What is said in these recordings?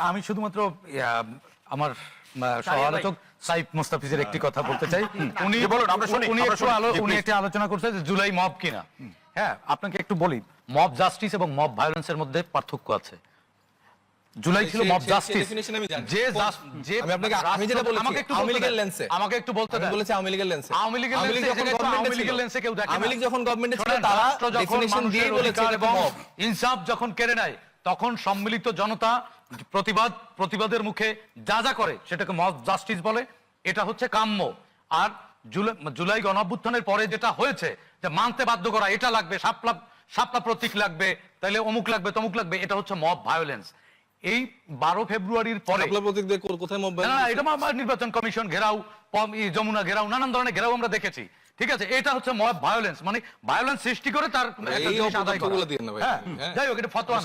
আমি শুধুমাত্র আমার সহ-আলোচক সাইফ মোস্তাফিজের একটি কথা বলতে চাই। উনি একটি আলোচনা করছে যে জুলাই মব কিনা। হ্যাঁ, আপনাকে একটু বলি, মব জাস্টিস এবং মব ভায়োলেন্সের মধ্যে পার্থক্য আছে। জুলাই ছিল মব জাস্টিস, আমাকে একটু বলতে দেন। আওয়ামী লীগের লেন্সে কেউ দেখে না। আওয়ামী লীগ যখন গভর্নমেন্টে ছিল তারা ডেফিনিশন দিয়ে বলেছে এবং ইনসাফ যখন কেড়ে নেয় তখন সম্মিলিত জনতা প্রতিবাদের মুখে যা যা করে সেটাকে মব জাস্টিস বলে। এটা হচ্ছে কাম্য। আর জুলাই গণঅভ্যুত্থানের পরে যেটা হয়েছে যে মানতে বাধ্য করা, এটা লাগবে, শাপলা প্রতীক লাগবে, তাইলে অমুক লাগবে তমুক লাগবে, এটা হচ্ছে মব ভায়োলেন্স। এই 12 ফেব্রুয়ারির পরে নির্বাচন কমিশন ঘেরাও, যমুনা ঘেরাও, নানান ধরনের ঘেরাও আমরা দেখেছি। ঠিক আছে, এটা হচ্ছে মব ভায়োলেন্স, মানে ভায়োলেন্স সৃষ্টি করে তার যাই হোক, এটা ফতোয়া না।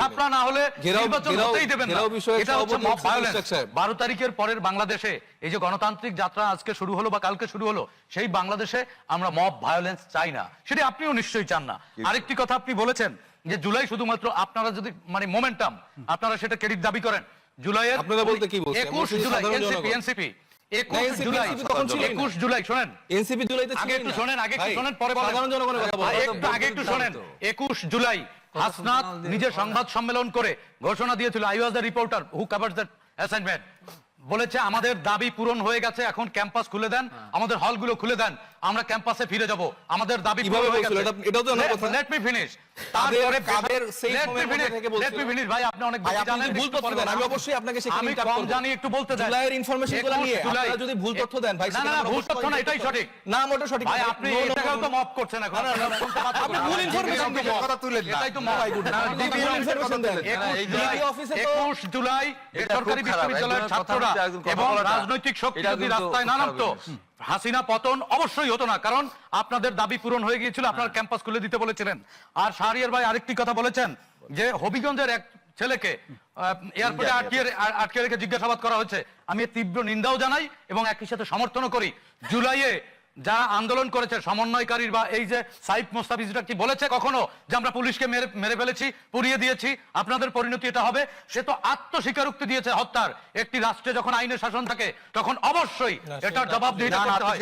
শাপলা না হলে নির্বাচন হতেই দেবেন না। এটা হচ্ছে মব ভায়োলেন্স। 12 তারিখের পরের বাংলাদেশে এই যে গণতান্ত্রিক যাত্রা আজকে শুরু হলো বা কালকে শুরু হলো, সেই বাংলাদেশে আমরা মব ভায়োলেন্স চাই না। সেটা আপনিও নিশ্চয়ই চান না। আরেকটি কথা আপনি বলেছেন যে জুলাই শুধুমাত্র আপনারা যদি মানে মোমেন্টাম, আপনারা সেটা ক্রেডিট দাবি করেন। জুলাইয়ের আপনারা বলতে কি বলছেন? 21 জুলাই এনসিপি 21 জুলাই শোনেন, এনসিপি জুলাইতে আগে একটু শোনেন, পরে বলেন। সাধারণ জনগণের কথা বলেন, আগে একটু শোনেন। 21 জুলাই হাসনাত নিজে সংবাদ সম্মেলন করে ঘোষণা দিয়েছিল, I was the reporter who covers that assignment. বলেছে আমাদের দাবি পূরণ হয়ে গেছে, এখন ক্যাম্পাস খুলে দেন, আমাদের হলগুলো খুলে দেন, আমরা ক্যাম্পাসে ফিরে যাব, আমাদের দাবি পূরণ হয়ে গেছে। এটাও তো না কথা। Let me finish. তারপরে কাদের সেই মোমেন্ট থেকে বলছেন? লেট মি ফিনিশ ভাই, আপনি অনেক বেশি জানেন, ভুল তথ্য দেন। আমি অবশ্যই আপনাকে সেখানে ইন্টারপ্ট করব। আমি জানি, একটু বলতে দেন। জুলাইয়ের ইনফরমেশনগুলো নিয়ে আপনারা যদি ভুল তথ্য দেন ভাই, সেটা না ভুল তথ্য না, এটাই সঠিক। না, মোটেও সঠিক ভাই। আপনি এটাও তো মব করছেন এখন। আপনি ভুল ইনফরমেশন দিয়ে কথা তুলেন না, এটাই তো মব। ভুল ইনফরমেশন দেন। 21 জুলাই সরকারি বিশ্ববিদ্যালয়ের ছাত্ররা এবং রাজনৈতিক শক্তি যদি রাস্তায় না নামতো, হাসিনা পতন অবশ্যই হতো না, কারণ আপনাদের দাবি পূরণ হয়ে গিয়েছিল, আপনার ক্যাম্পাস খুলে দিতে বলেছিলেন। আর শাহরিয়ার ভাই আরেকটি কথা বলেছেন যে হবিগঞ্জের এক ছেলেকে এয়ারপোর্টে আটকে রেখে জিজ্ঞাসাবাদ করা হয়েছে। আমি তীব্র নিন্দাও জানাই এবং একই সাথে সমর্থনও করি। জুলাইয়ে যারা আন্দোলন করেছে সমন্বয়কারীর বা এই যে সাইফ মোস্তাফিজরা কি বলেছে কখনো যে আমরা পুলিশকে মেরে ফেলেছি, পুড়িয়ে দিয়েছি, আপনাদের পরিণতি এটা হবে? সে তো আত্মস্বীকারোক্তি দিয়েছে হত্যার। একটি রাষ্ট্রে যখন আইনের শাসন থাকে তখন অবশ্যই এটার জবাবদিহিতা করতে হয়।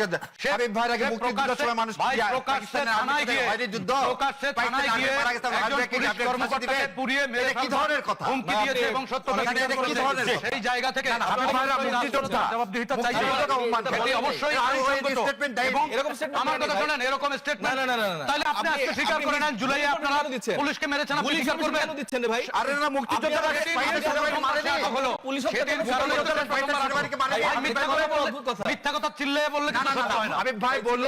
প্রকাশ্যে থানায় গিয়ে একজন পুলিশ কর্মকর্তাকে পুড়িয়ে মেরে হুমকি দিয়েছে এবং সত্যতা সেই জায়গা থেকে জবাবদিহিতা চাইছে। অবশ্যই আমার কথা শুনেন, এরকম স্টেটমেন্ট তাহলে আপনি আজকে স্বীকার করে নেন জুলাইয়ে আপনারা পুলিশকে মেরেছেন, আপনি স্বীকার করবেন? কেন দিচ্ছেন রে ভাই? আরে না, মুক্তিযোদ্ধারা হলো পুলিশ মিথ্যা কথা চিল্লায়ে বললে কিন্তু সত্য হয় না। আবিব ভাই বললো,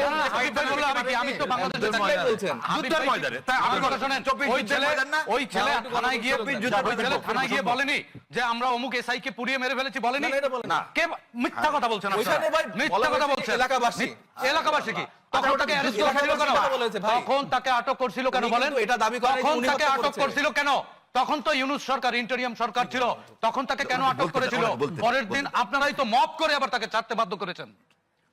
আমি তো বাংলাদেশে থাকলেই বলছেন যুদ্ধের ময়দানে। তাই আমার কথা শুনেন, ওই ছেলে থানায় গিয়ে বলেনি যে আমরা অমুক এসআই কে পুড়িয়ে মেরে ফেলেছি, বলেনি না। কে মিথ্যা কথা বলছেন? মিথ্যা কথা বলছেন এলাকাবাসী। কি তখন তাকে অ্যারেস্ট করেছিল কেন? তখন তাকে আটক করছিল কেন বলেন? এটা দাবি করে তখন তাকে আটক করছিল কেন? তখন তো ইউনূস সরকার, ইন্টারিয়াম সরকার ছিল, তখন তাকে কেন আটক করেছিল? পরের দিন আপনারাই তো মব করে আবার তাকে ছাড়তে বাধ্য করেছেন।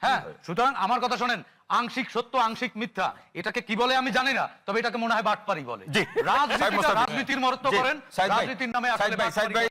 হ্যাঁ, সুতরাং আমার কথা শোনেন, আংশিক সত্য আংশিক মিথ্যা এটাকে কি বলে আমি জানি না, তবে এটাকে মনে হয় বাটপারি বলে। রাজনীতির মহত্ব করেন, রাজনীতির নামে আসলে